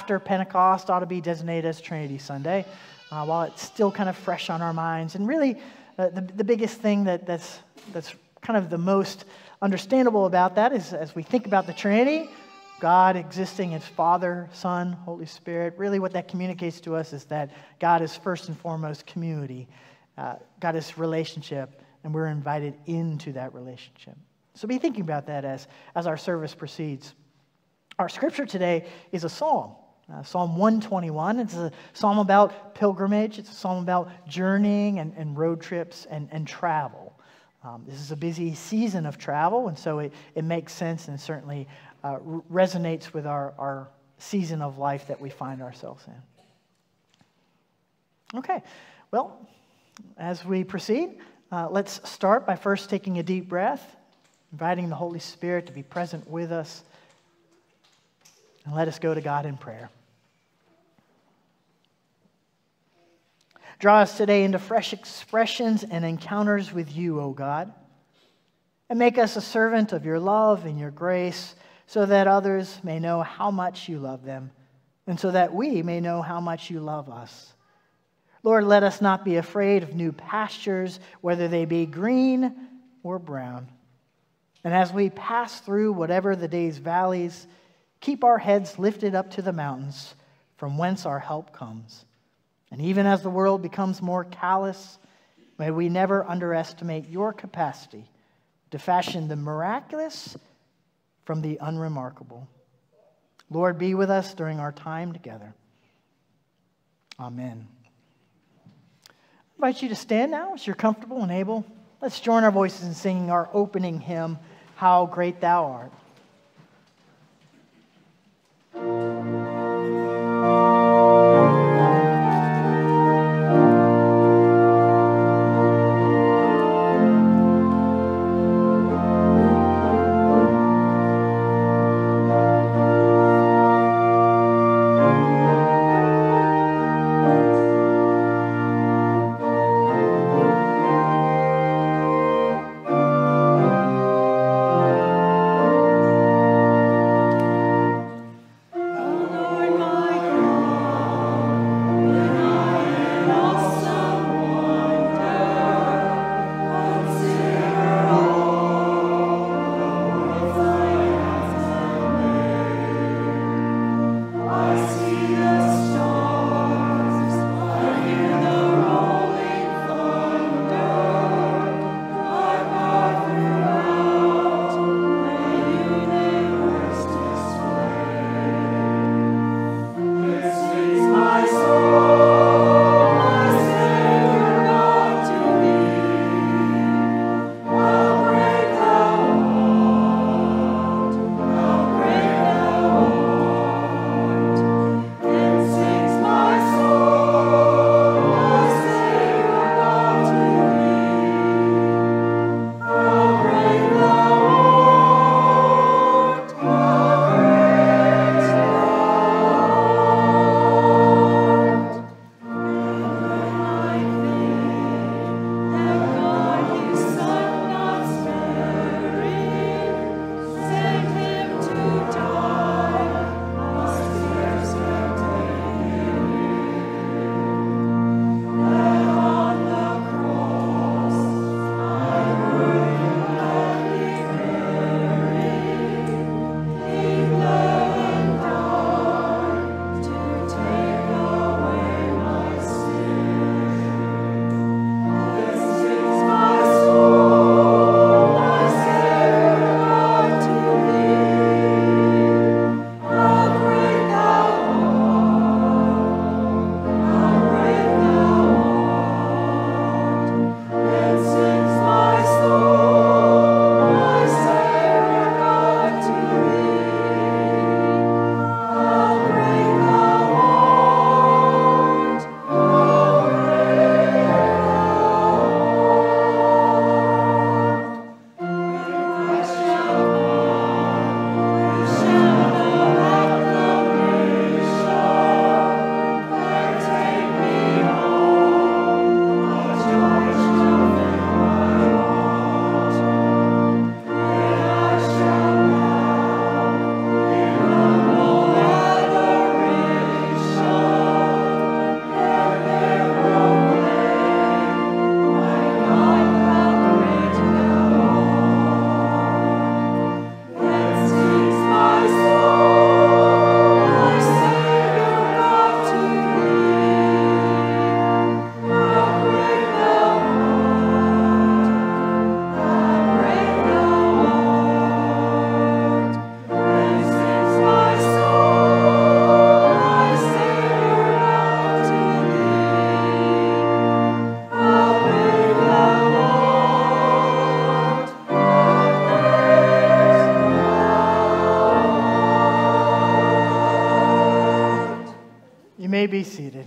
after Pentecost ought to be designated as Trinity Sunday, while it's still kind of fresh on our minds. And really, the biggest thing that's kind of the most understandable about that is, as we think about the Trinity, God existing as Father, Son, Holy Spirit, really what that communicates to us is that God is first and foremost community. God is relationship, and we're invited into that relationship. So be thinking about that as our service proceeds. Our scripture today is a psalm, Psalm 121. It's a psalm about pilgrimage. It's a psalm about journeying and road trips and travel. This is a busy season of travel, and so it makes sense and certainly resonates with our season of life that we find ourselves in. Okay, well, as we proceed, let's start by first taking a deep breath, inviting the Holy Spirit to be present with us, and let us go to God in prayer. Draw us today into fresh expressions and encounters with you, O God, and make us a servant of your love and your grace, so that others may know how much you love them, and so that we may know how much you love us. Lord, let us not be afraid of new pastures, whether they be green or brown. And as we pass through whatever the day's valleys, keep our heads lifted up to the mountains, from whence our help comes. And even as the world becomes more callous, may we never underestimate your capacity to fashion the miraculous from the unremarkable. Lord, be with us during our time together. Amen. I invite you to stand now as you're comfortable and able. Let's join our voices in singing our opening hymn, How Great Thou Art. may be seated.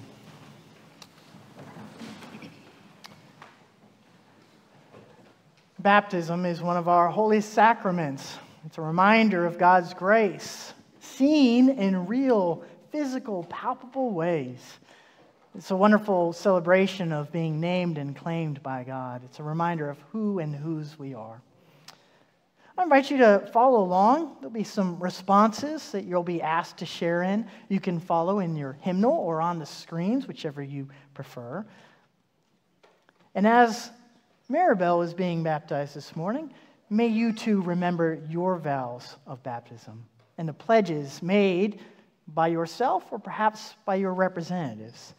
Baptism is one of our holy sacraments. It's a reminder of God's grace, seen in real, physical, palpable ways. It's a wonderful celebration of being named and claimed by God. It's a reminder of who and whose we are. I invite you to follow along. There'll be some responses that you'll be asked to share in. You can follow in your hymnal or on the screens, whichever you prefer. And as Maribel is being baptized this morning, may you too remember your vows of baptism and the pledges made by yourself or perhaps by your representatives,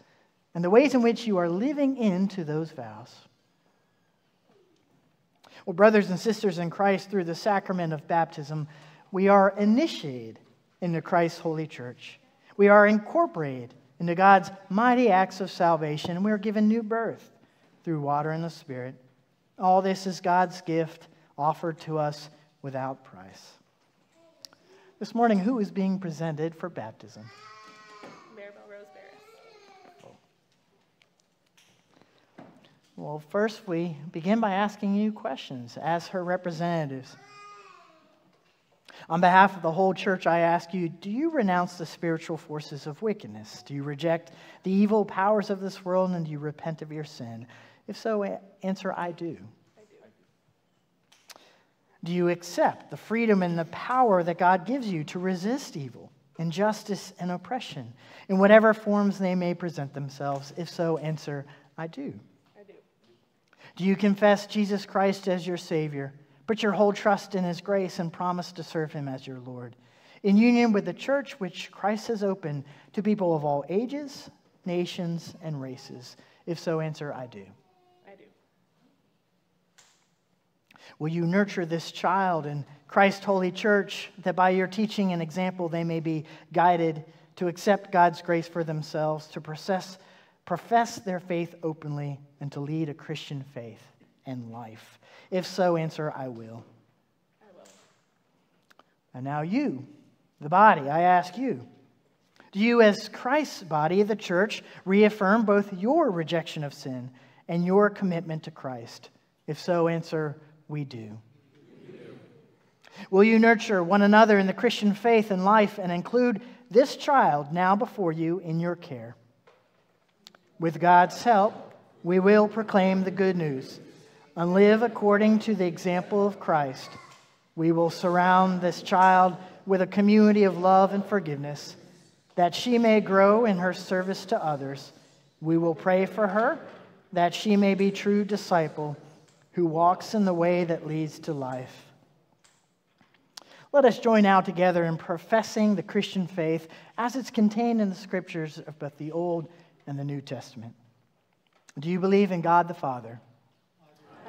and the ways in which you are living into those vows. Well, brothers and sisters in Christ, through the sacrament of baptism, we are initiated into Christ's holy church. We are incorporated into God's mighty acts of salvation, and we are given new birth through water and the Spirit. All this is God's gift offered to us without price. This morning, who is being presented for baptism? Maribel Rose Barris. Well, first we begin by asking you questions as her representatives. On behalf of the whole church, I ask you, do you renounce the spiritual forces of wickedness? Do you reject the evil powers of this world, and do you repent of your sin? If so, answer, I do. I do. Do you accept the freedom and the power that God gives you to resist evil, injustice, and oppression in whatever forms they may present themselves? If so, answer, I do. I do. Do you confess Jesus Christ as your Savior, put your whole trust in His grace, and promise to serve Him as your Lord, in union with the church which Christ has opened to people of all ages, nations, and races? If so, answer, I do. Will you nurture this child in Christ's holy church, that by your teaching and example they may be guided to accept God's grace for themselves, to profess their faith openly, and to lead a Christian faith and life? If so, answer, I will. I will. And now you, the body, I ask you, do you as Christ's body, the church, reaffirm both your rejection of sin and your commitment to Christ? If so, answer, we do. Will you nurture one another in the Christian faith and life and include this child now before you in your care? With God's help, we will proclaim the good news and live according to the example of Christ. We will surround this child with a community of love and forgiveness, that she may grow in her service to others. We will pray for her, that she may be a true disciple who walks in the way that leads to life. Let us join now together in professing the Christian faith as it's contained in the Scriptures of both the Old and the New Testament. Do you believe in God the Father?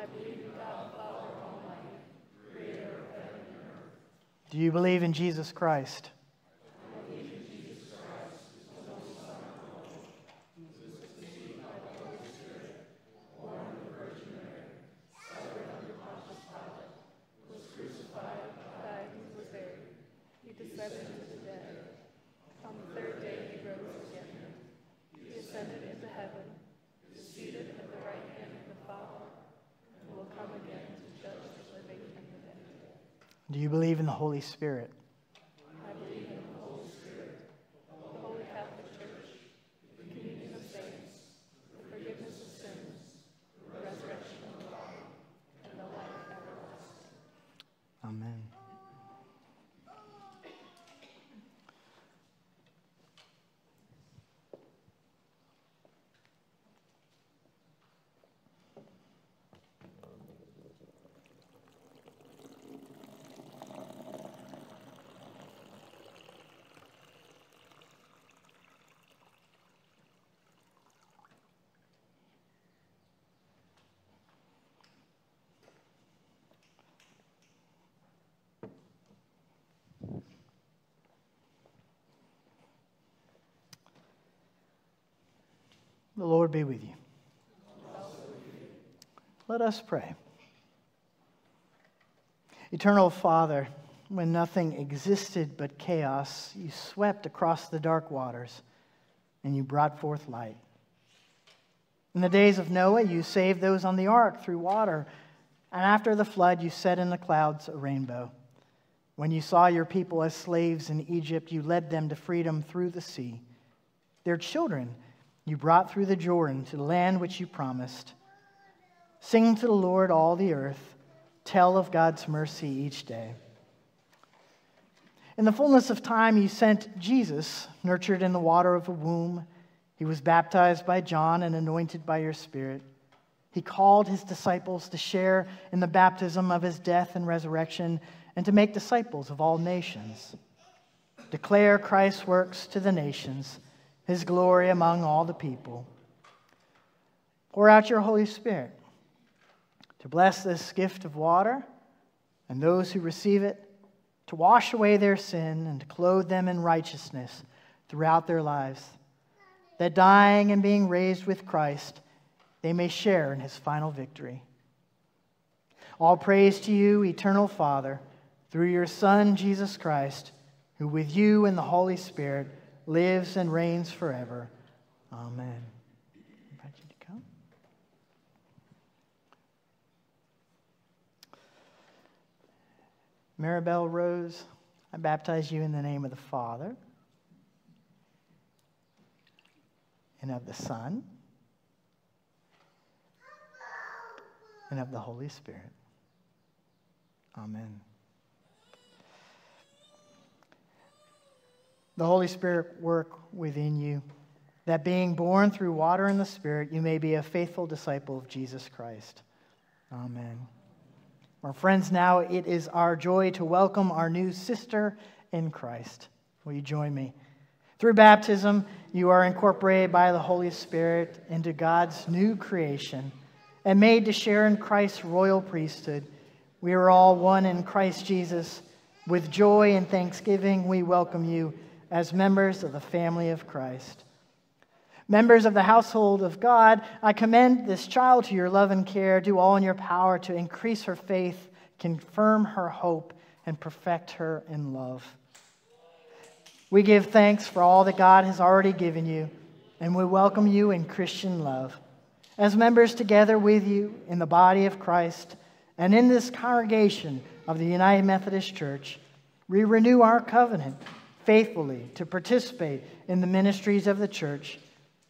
I believe in God the Father Almighty, creator of heaven and earth. Do you believe in Jesus Christ? I believe in Jesus Christ, His only Son of God, who was conceived by the Holy Spirit, born of the Virgin Mary, suffered under Pontius Pilate, was crucified, died, and was buried. He descended into the dead. On the third day He rose again. He ascended into heaven, is seated at the right hand of the Father, and will come again to judge the living and the dead. Do you believe in the Holy Spirit? I believe in the Holy Spirit, the Holy Catholic Church, the communion of saints, the forgiveness of sins, the resurrection of the body, and the life everlasting. Amen. The Lord be with you. Let us pray. Eternal Father, when nothing existed but chaos, you swept across the dark waters and you brought forth light. In the days of Noah, you saved those on the ark through water, and after the flood, you set in the clouds a rainbow. When you saw your people as slaves in Egypt, you led them to freedom through the sea. Their children you brought through the Jordan to the land which you promised. Sing to the Lord, all the earth. Tell of God's mercy each day. In the fullness of time, you sent Jesus, nurtured in the water of a womb. He was baptized by John and anointed by your Spirit. He called his disciples to share in the baptism of his death and resurrection and to make disciples of all nations. Declare Christ's works to the nations, his glory among all the people. Pour out your Holy Spirit to bless this gift of water and those who receive it, to wash away their sin and to clothe them in righteousness throughout their lives, that dying and being raised with Christ, they may share in his final victory. All praise to you, eternal Father, through your Son, Jesus Christ, who with you and the Holy Spirit lives and reigns forever. Amen. I invite you to come. Maribel Rose, I baptize you in the name of the Father, and of the Son, and of the Holy Spirit. Amen. The Holy Spirit work within you, that being born through water and the Spirit, you may be a faithful disciple of Jesus Christ. Amen. Our friends, now it is our joy to welcome our new sister in Christ. Will you join me? Through baptism, you are incorporated by the Holy Spirit into God's new creation and made to share in Christ's royal priesthood. We are all one in Christ Jesus. With joy and thanksgiving, we welcome you as members of the family of Christ. Members of the household of God, I commend this child to your love and care. Do all in your power to increase her faith, confirm her hope, and perfect her in love. We give thanks for all that God has already given you, and we welcome you in Christian love. As members together with you in the body of Christ and in this congregation of the United Methodist Church, we renew our covenant faithfully to participate in the ministries of the church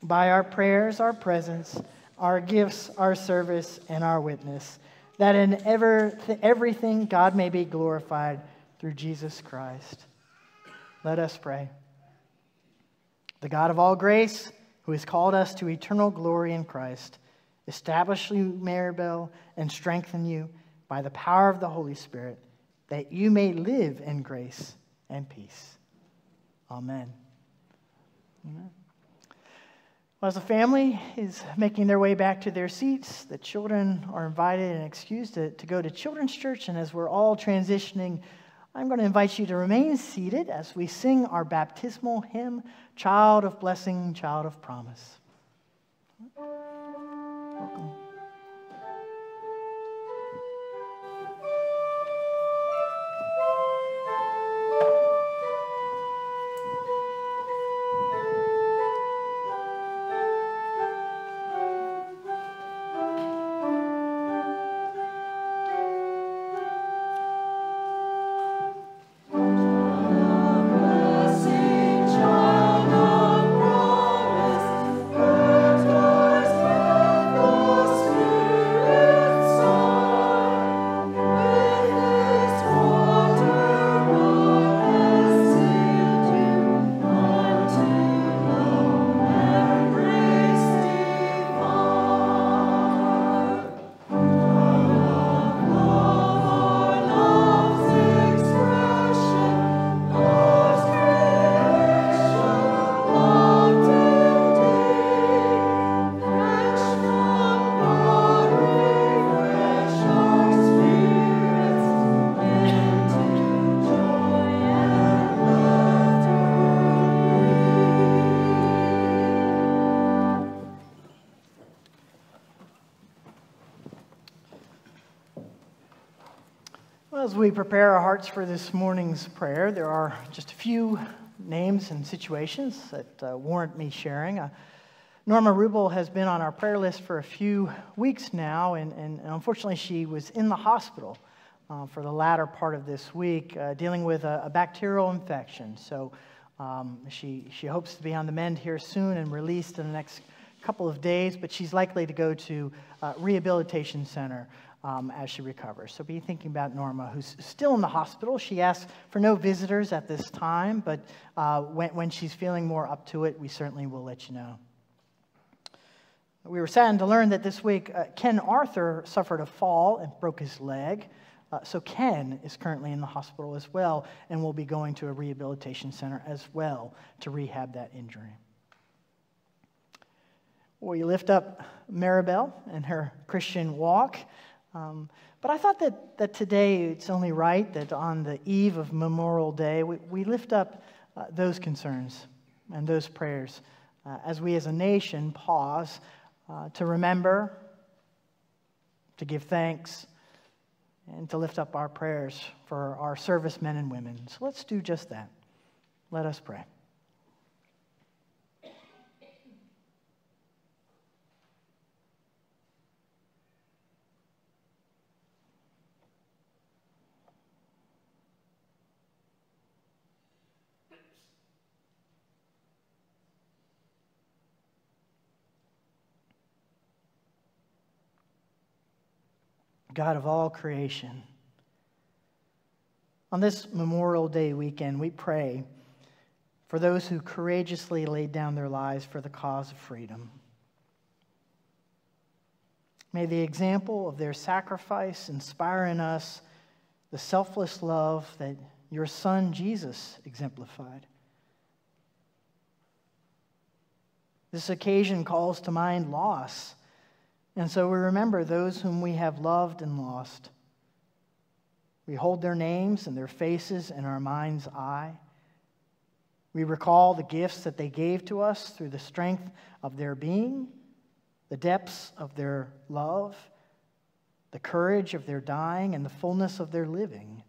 by our prayers, our presence, our gifts, our service, and our witness, that in everything God may be glorified through Jesus Christ. Let us pray. The God of all grace, who has called us to eternal glory in Christ, establish you, Maribel, and strengthen you by the power of the Holy Spirit, that you may live in grace and peace. Amen. Amen. Well, as the family is making their way back to their seats, the children are invited and excused to go to Children's Church. And as we're all transitioning, I'm going to invite you to remain seated as we sing our baptismal hymn, Child of Blessing, Child of Promise. Welcome. As we prepare our hearts for this morning's prayer, there are just a few names and situations that warrant me sharing. Norma Rubel has been on our prayer list for a few weeks now, and unfortunately she was in the hospital for the latter part of this week, dealing with a bacterial infection. So she hopes to be on the mend here soon and released in the next couple of days, but she's likely to go to rehabilitation center as she recovers. So be thinking about Norma, who's still in the hospital. She asks for no visitors at this time, but when she's feeling more up to it, we certainly will let you know. We were saddened to learn that this week Ken Arthur suffered a fall and broke his leg. So Ken is currently in the hospital as well and will be going to a rehabilitation center as well to rehab that injury. We lift up Maribel and her Christian walk. But I thought that today it's only right that on the eve of Memorial Day, we lift up those concerns and those prayers as we as a nation pause to remember, to give thanks, and to lift up our prayers for our servicemen and women. So let's do just that. Let us pray. God of all creation, on this Memorial Day weekend, we pray for those who courageously laid down their lives for the cause of freedom. May the example of their sacrifice inspire in us the selfless love that your Son Jesus exemplified. This occasion calls to mind loss. And so we remember those whom we have loved and lost. We hold their names and their faces in our mind's eye. We recall the gifts that they gave to us through the strength of their being, the depths of their love, the courage of their dying, and the fullness of their living.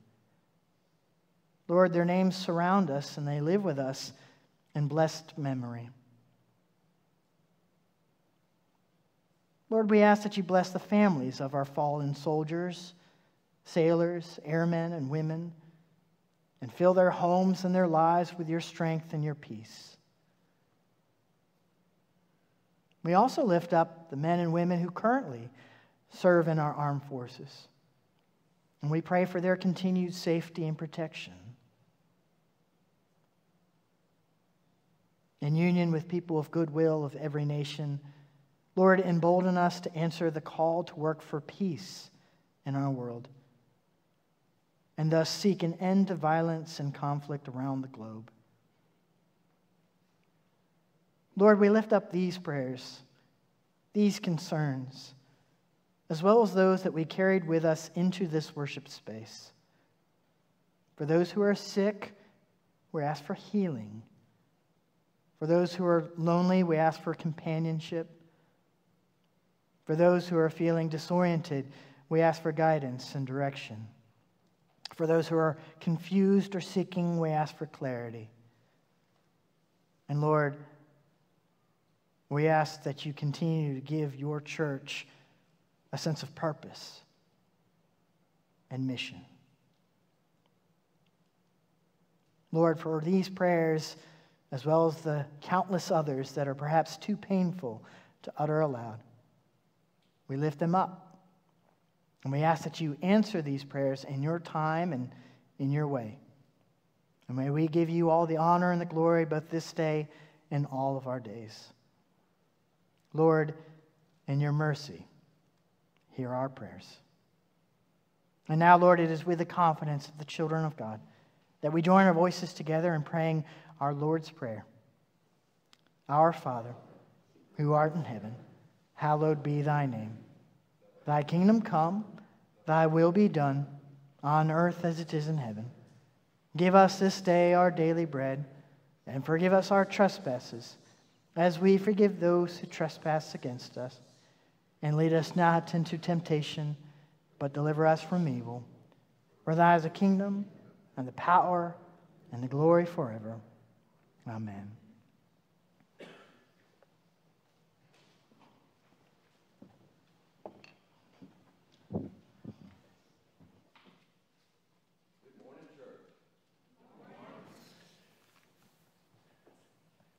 Lord, their names surround us and they live with us in blessed memory. Lord, we ask that you bless the families of our fallen soldiers, sailors, airmen, and women, and fill their homes and their lives with your strength and your peace. We also lift up the men and women who currently serve in our armed forces, and we pray for their continued safety and protection. In union with people of goodwill of every nation, Lord, embolden us to answer the call to work for peace in our world, and thus seek an end to violence and conflict around the globe. Lord, we lift up these prayers, these concerns, as well as those that we carried with us into this worship space. For those who are sick, we ask for healing. For those who are lonely, we ask for companionship. For those who are feeling disoriented, we ask for guidance and direction. For those who are confused or seeking, we ask for clarity. And Lord, we ask that you continue to give your church a sense of purpose and mission. Lord, for these prayers, as well as the countless others that are perhaps too painful to utter aloud, we lift them up, and we ask that you answer these prayers in your time and in your way. And may we give you all the honor and the glory both this day and all of our days. Lord, in your mercy, hear our prayers. And now, Lord, it is with the confidence of the children of God that we join our voices together in praying our Lord's Prayer. Our Father, who art in heaven, hallowed be thy name. Thy kingdom come, thy will be done, on earth as it is in heaven. Give us this day our daily bread, and forgive us our trespasses, as we forgive those who trespass against us. And lead us not into temptation, but deliver us from evil. For thine is the kingdom, and the power, and the glory forever. Amen.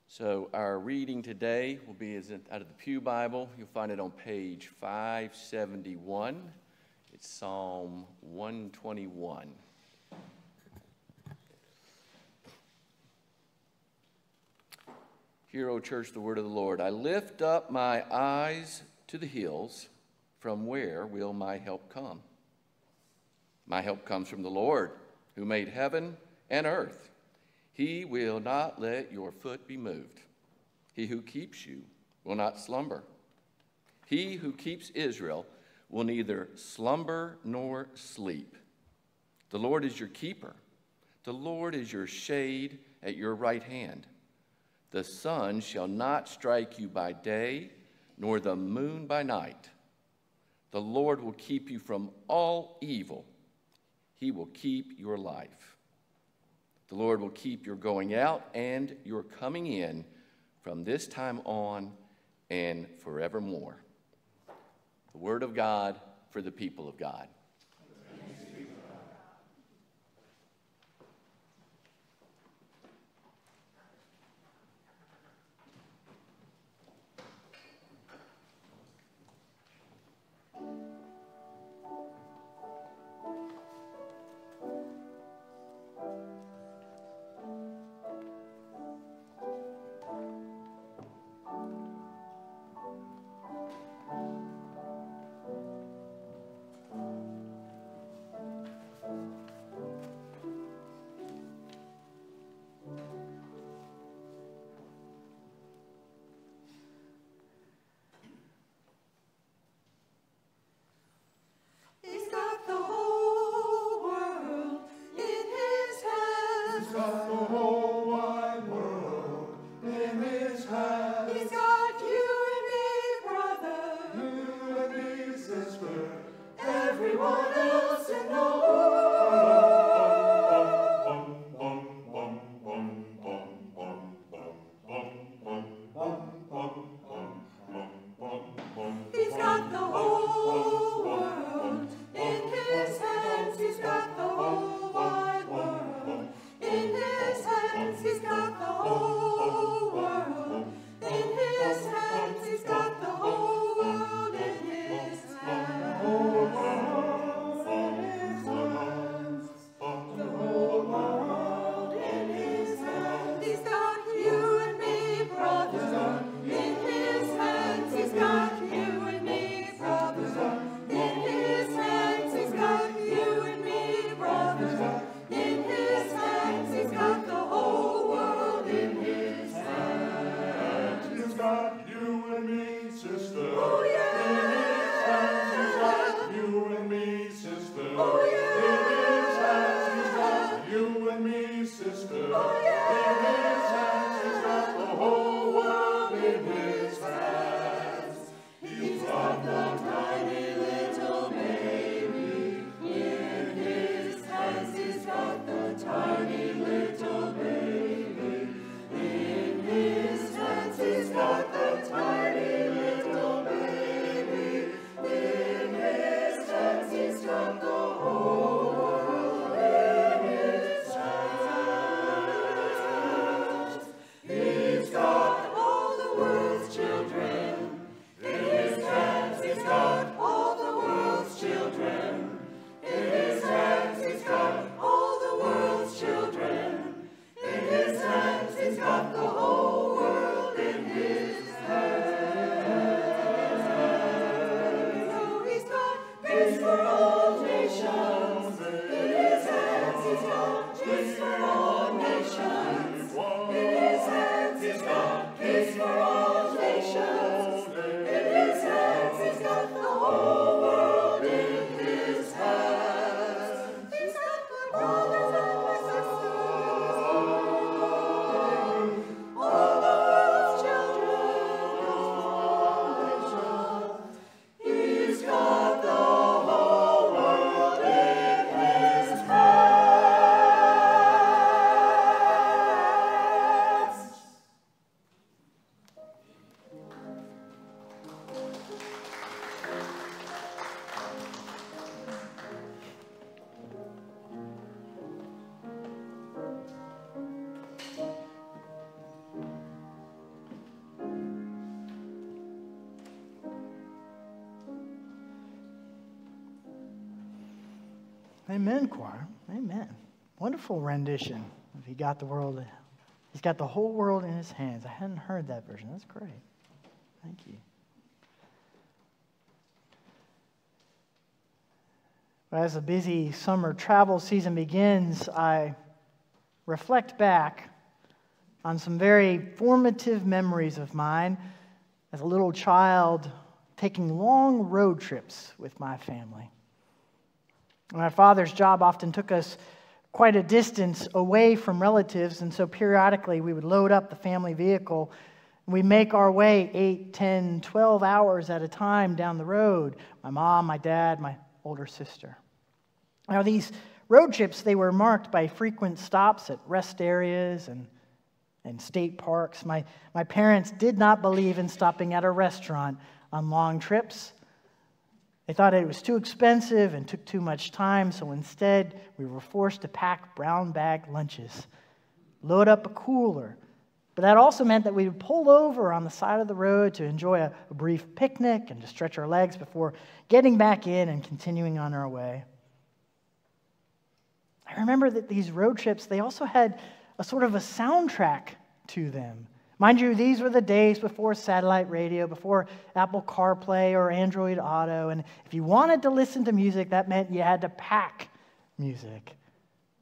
So our reading today will be out of the Pew Bible. You'll find it on page 571. It's Psalm 121. Hear, O church, the word of the Lord. I lift up my eyes to the hills. From where will my help come? My help comes from the Lord, who made heaven and earth. He will not let your foot be moved. He who keeps you will not slumber. He who keeps Israel will neither slumber nor sleep. The Lord is your keeper. The Lord is your shade at your right hand. The sun shall not strike you by day, nor the moon by night. The Lord will keep you from all evil. He will keep your life. The Lord will keep your going out and your coming in from this time on and forevermore. The word of God for the people of God. He's got the whole wide world in his hands. Amen, choir. Amen. Wonderful rendition. If he got the world, he's got the whole world in his hands. I hadn't heard that version. That's great. Thank you. As the busy summer travel season begins, I reflect back on some very formative memories of mine as a little child taking long road trips with my family. My father's job often took us quite a distance away from relatives, and so periodically we would load up the family vehicle and we'd make our way 8, 10, 12 hours at a time down the road. My mom, my dad, my older sister. Now these road trips, they were marked by frequent stops at rest areas and state parks. My parents did not believe in stopping at a restaurant on long trips. They thought it was too expensive and took too much time, so instead we were forced to pack brown bag lunches, load up a cooler. But that also meant that we would pull over on the side of the road to enjoy a brief picnic and to stretch our legs before getting back in and continuing on our way. I remember that these road trips, they also had a sort of a soundtrack to them. Mind you, these were the days before satellite radio, before Apple CarPlay or Android Auto, and if you wanted to listen to music, that meant you had to pack music.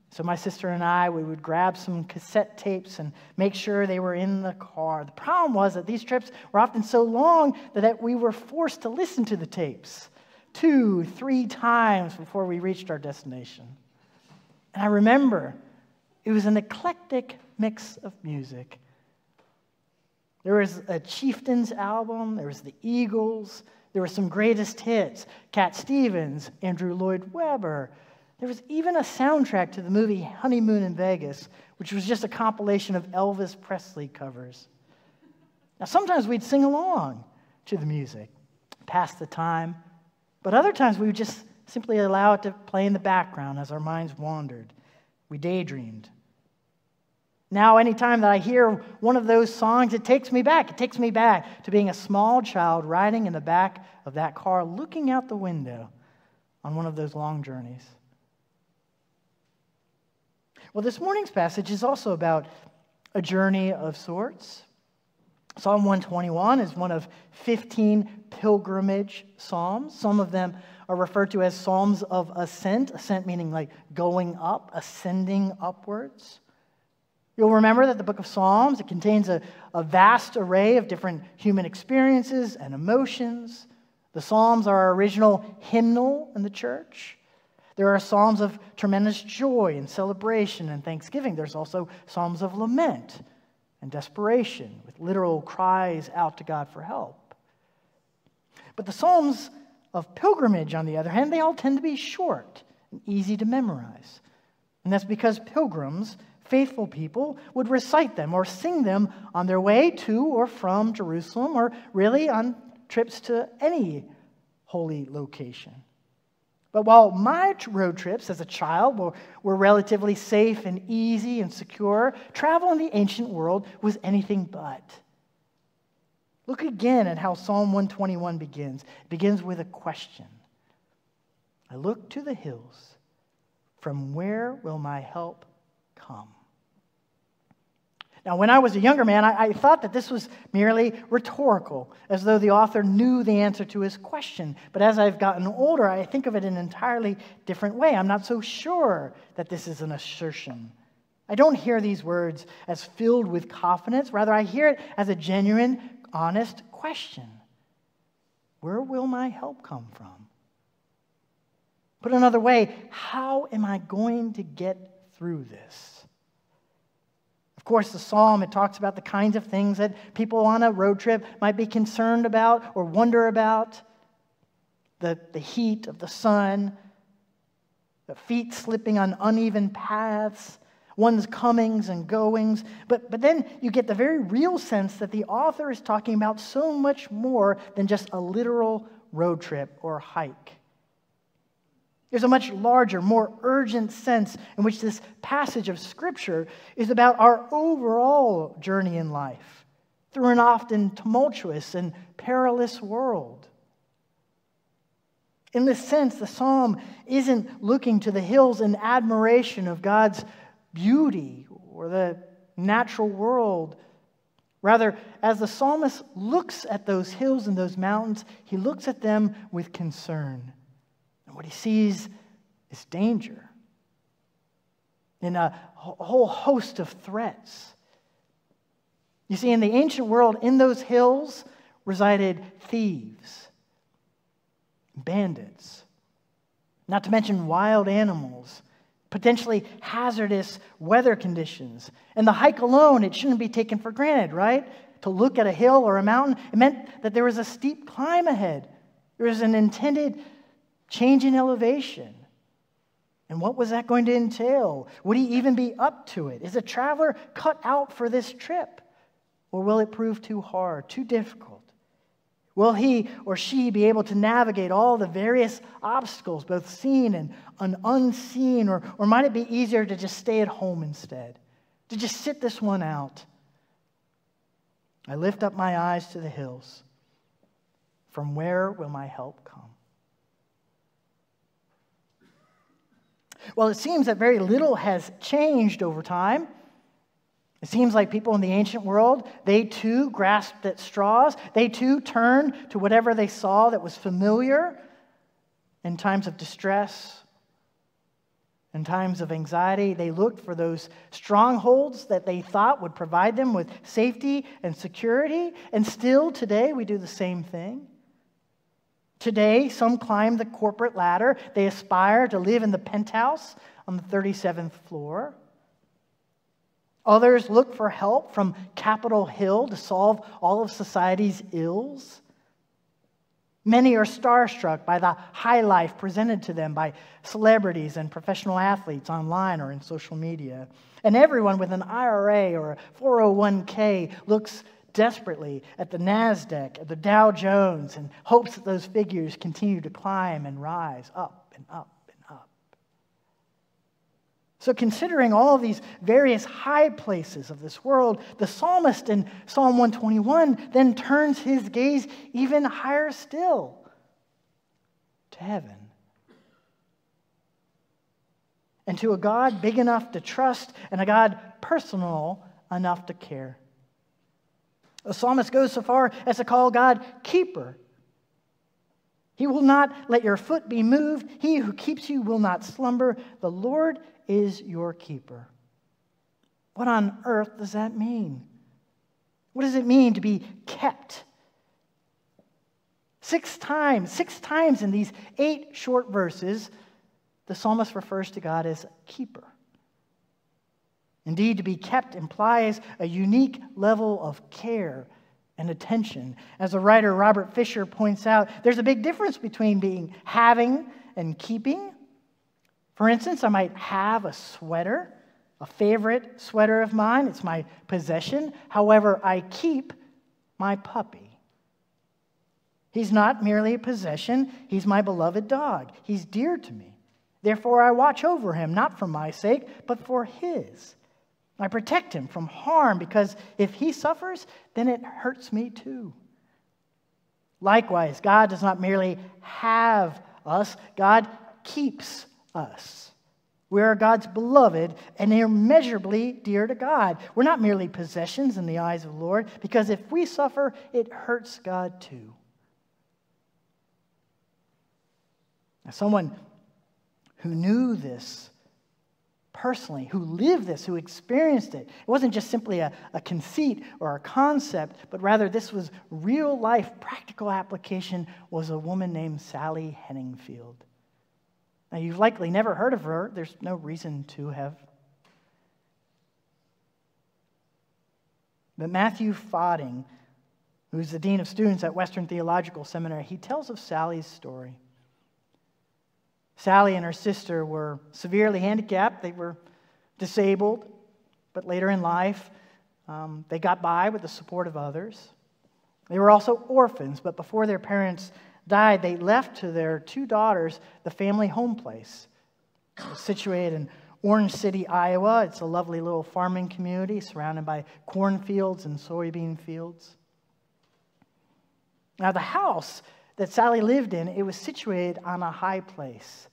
So my sister and I, we would grab some cassette tapes and make sure they were in the car. The problem was that these trips were often so long that we were forced to listen to the tapes 2, 3 times before we reached our destination. And I remember it was an eclectic mix of music. There was a Chieftains album, there was the Eagles, there were some greatest hits, Cat Stevens, Andrew Lloyd Webber. There was even a soundtrack to the movie Honeymoon in Vegas, which was just a compilation of Elvis Presley covers. Now, sometimes we'd sing along to the music, pass the time, but other times we would just simply allow it to play in the background as our minds wandered. We daydreamed. Now, anytime that I hear one of those songs, it takes me back. It takes me back to being a small child riding in the back of that car, looking out the window on one of those long journeys. Well, this morning's passage is also about a journey of sorts. Psalm 121 is one of 15 pilgrimage psalms. Some of them are referred to as psalms of ascent, ascent meaning like going up, ascending upwards. You'll remember that the book of Psalms, it contains a vast array of different human experiences and emotions. The Psalms are our original hymnal in the church. There are psalms of tremendous joy and celebration and thanksgiving. There's also psalms of lament and desperation with literal cries out to God for help. But the psalms of pilgrimage, on the other hand, they all tend to be short and easy to memorize. And that's because pilgrims, faithful people, would recite them or sing them on their way to or from Jerusalem, or really on trips to any holy location. But while my road trips as a child were relatively safe and easy and secure, travel in the ancient world was anything but. Look again at how Psalm 121 begins. It begins with a question. I look to the hills. From where will my help come? Now, when I was a younger man, I thought that this was merely rhetorical, as though the author knew the answer to his question. But as I've gotten older, I think of it in an entirely different way. I'm not so sure that this is an assertion. I don't hear these words as filled with confidence. Rather, I hear it as a genuine, honest question. Where will my help come from? Put another way, how am I going to get through this? Of course, the psalm, it talks about the kinds of things that people on a road trip might be concerned about or wonder about. The heat of the sun, the feet slipping on uneven paths, one's comings and goings. But then you get the very real sense that the author is talking about so much more than just a literal road trip or hike. There's a much larger, more urgent sense in which this passage of Scripture is about our overall journey in life through an often tumultuous and perilous world. In this sense, the psalm isn't looking to the hills in admiration of God's beauty or the natural world. Rather, as the psalmist looks at those hills and those mountains, he looks at them with concern. And what he sees is danger and a whole host of threats. You see, in the ancient world, in those hills resided thieves, bandits, not to mention wild animals, potentially hazardous weather conditions. And the hike alone, it shouldn't be taken for granted, right? To look at a hill or a mountain, it meant that there was a steep climb ahead. There was an intended change in elevation. And what was that going to entail? Would he even be up to it? Is a traveler cut out for this trip? Or will it prove too hard, too difficult? Will he or she be able to navigate all the various obstacles, both seen and unseen? Or might it be easier to just stay at home instead? To just sit this one out? I lift up my eyes to the hills. From where will my help come? Well, it seems that very little has changed over time. It seems like people in the ancient world, they too grasped at straws. They too turned to whatever they saw that was familiar in times of distress, in times of anxiety. They looked for those strongholds that they thought would provide them with safety and security. And still today, we do the same thing. Today, some climb the corporate ladder. They aspire to live in the penthouse on the 37th floor. Others look for help from Capitol Hill to solve all of society's ills. Many are starstruck by the high life presented to them by celebrities and professional athletes online or in social media. And everyone with an IRA or a 401k looks desperately at the NASDAQ, at the Dow Jones, and hopes that those figures continue to climb and rise up and up. So considering all of these various high places of this world, the psalmist in Psalm 121 then turns his gaze even higher still, to heaven. And to a God big enough to trust and a God personal enough to care. The psalmist goes so far as to call God keeper. He will not let your foot be moved. He who keeps you will not slumber. The Lord is your keeper. What on earth does that mean? What does it mean to be kept? Six times in these 8 short verses, the psalmist refers to God as keeper. Indeed, to be kept implies a unique level of care and attention. As the writer Robert Fisher points out, there's a big difference between having and keeping. For instance, I might have a sweater, a favorite sweater of mine. It's my possession. However, I keep my puppy. He's not merely a possession. He's my beloved dog. He's dear to me. Therefore, I watch over him, not for my sake, but for his. I protect him from harm because if he suffers, then it hurts me too. Likewise, God does not merely have us, God keeps us. We are God's beloved and immeasurably dear to God. We're not merely possessions in the eyes of the Lord, because if we suffer, it hurts God too. Now, someone who knew this personally, who lived this, who experienced it, it wasn't just simply a conceit or a concept, but rather this was real life, practical application, was a woman named Sally Henningfield. Now, you've likely never heard of her. There's no reason to have. But Matthew Foding, who's the dean of students at Western Theological Seminary, he tells of Sally's story. Sally and her sister were severely handicapped. They were disabled, but later in life, they got by with the support of others. They were also orphans, but before their parents died, they left to their 2 daughters the family home place. It was situated in Orange City, Iowa. It's a lovely little farming community surrounded by cornfields and soybean fields. Now, the house that Sally lived in, it was situated on a high place.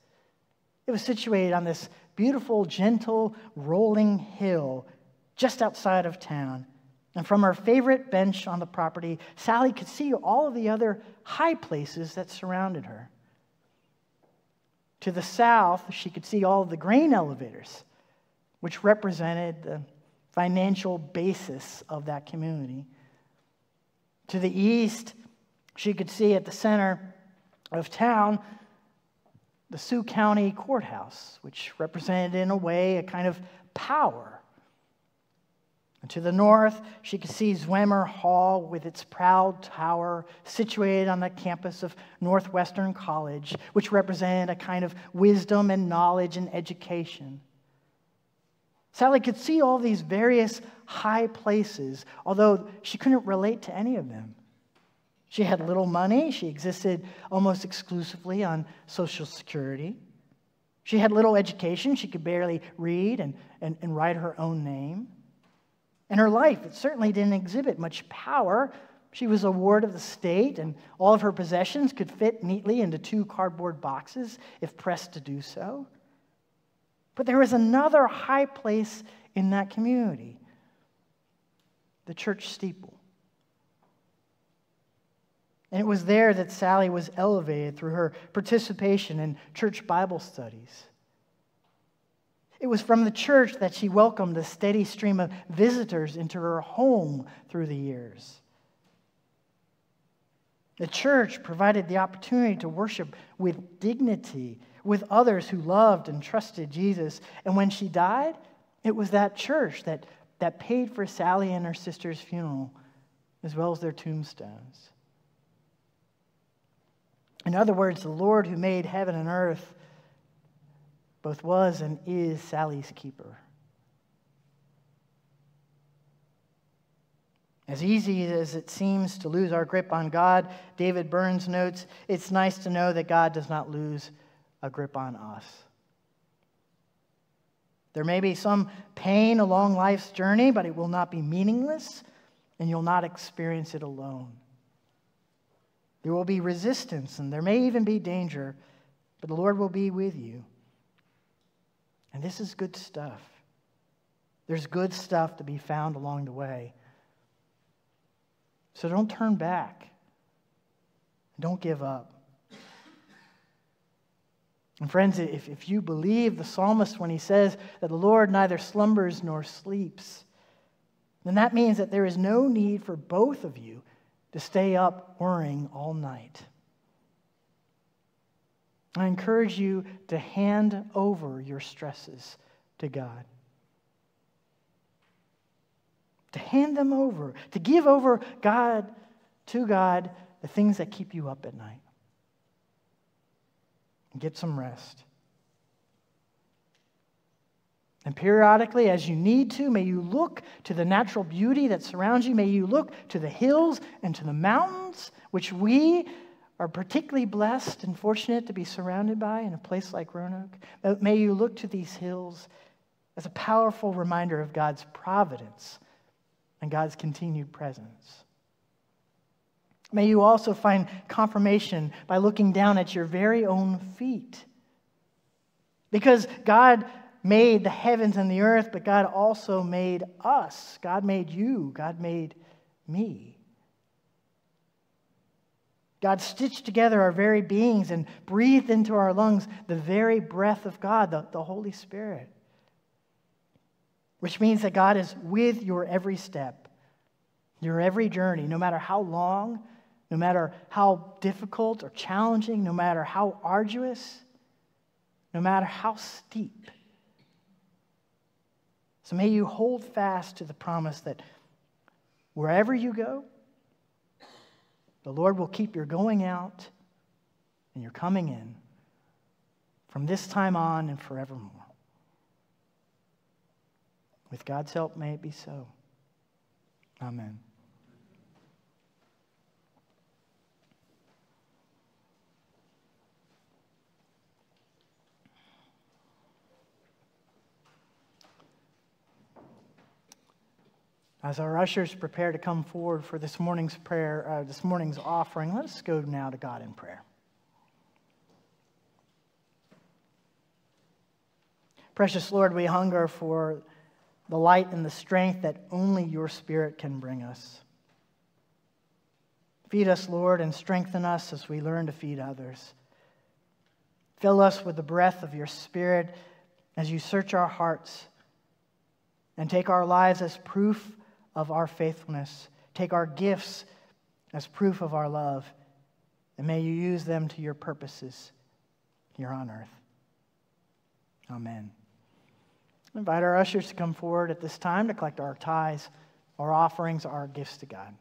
It was situated on this beautiful, gentle, rolling hill just outside of town. And from her favorite bench on the property, Sally could see all of the other high places that surrounded her. To the south, she could see all of the grain elevators, which represented the financial basis of that community. To the east, she could see at the center of town the Sioux County Courthouse, which represented, in a way, a kind of power. And to the north, she could see Zwemmer Hall with its proud tower situated on the campus of Northwestern College, which represented a kind of wisdom and knowledge and education. Sally could see all these various high places, although she couldn't relate to any of them. She had little money. She existed almost exclusively on Social Security. She had little education. She could barely read and write her own name. And her life, it certainly didn't exhibit much power. She was a ward of the state, and all of her possessions could fit neatly into 2 cardboard boxes if pressed to do so. But there was another high place in that community, the church steeple. And it was there that Sally was elevated through her participation in church Bible studies. It was from the church that she welcomed a steady stream of visitors into her home through the years. The church provided the opportunity to worship with dignity with others who loved and trusted Jesus. And when she died, it was that church that paid for Sally and her sister's funeral, as well as their tombstones. In other words, the Lord who made heaven and earth both was and is Sally's keeper. As easy as it seems to lose our grip on God, David Burns notes, it's nice to know that God does not lose a grip on us. There may be some pain along life's journey, but it will not be meaningless, and you'll not experience it alone. There will be resistance, and there may even be danger, but the Lord will be with you. And this is good stuff. There's good stuff to be found along the way. So don't turn back. Don't give up. And friends, if you believe the psalmist when he says that the Lord neither slumbers nor sleeps, then that means that there is no need for both of you to stay up worrying all night. I encourage you to hand over your stresses to God. To hand them over, to give over to God the things that keep you up at night. And get some rest. And periodically, as you need to, may you look to the natural beauty that surrounds you. May you look to the hills and to the mountains, which we are particularly blessed and fortunate to be surrounded by in a place like Roanoke. May you look to these hills as a powerful reminder of God's providence and God's continued presence. May you also find confirmation by looking down at your very own feet. Because God made the heavens and the earth, but God also made us. God made you. God made me. God stitched together our very beings and breathed into our lungs the very breath of God, the Holy Spirit. Which means that God is with your every step, your every journey, no matter how long, no matter how difficult or challenging, no matter how arduous, no matter how steep. So may you hold fast to the promise that wherever you go, the Lord will keep your going out and your coming in from this time on and forevermore. With God's help, may it be so. Amen. As our ushers prepare to come forward for this morning's prayer, this morning's offering, let us go now to God in prayer. Precious Lord, we hunger for the light and the strength that only your Spirit can bring us. Feed us, Lord, and strengthen us as we learn to feed others. Fill us with the breath of your Spirit as you search our hearts and take our lives as proof of our faithfulness. Take our gifts as proof of our love, and may you use them to your purposes here on earth. Amen. I invite our ushers to come forward at this time to collect our tithes, our offerings, our gifts to God.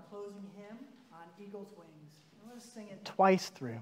Closing hymn on Eagle's Wings. Let's sing it twice through.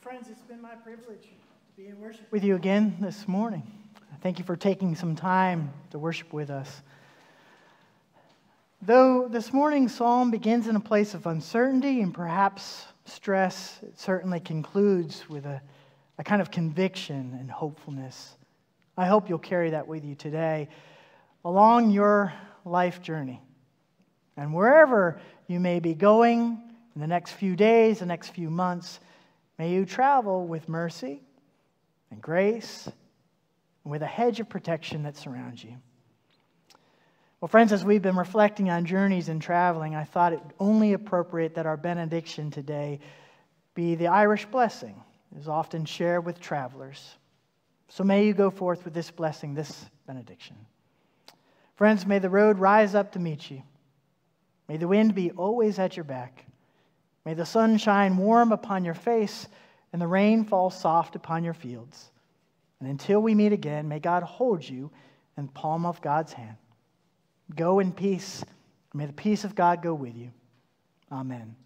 Friends, it's been my privilege to be in worship with you again this morning. Thank you for taking some time to worship with us. Though this morning's psalm begins in a place of uncertainty and perhaps stress, it certainly concludes with a kind of conviction and hopefulness. I hope you'll carry that with you today along your life journey. And wherever you may be going in the next few days, the next few months, may you travel with mercy and grace and with a hedge of protection that surrounds you. Well, friends, as we've been reflecting on journeys and traveling, I thought it only appropriate that our benediction today be the Irish blessing, as often shared with travelers. So may you go forth with this blessing, this benediction. Friends, may the road rise up to meet you. May the wind be always at your back. May the sun shine warm upon your face and the rain fall soft upon your fields. And until we meet again, may God hold you in the palm of God's hand. Go in peace. May the peace of God go with you. Amen.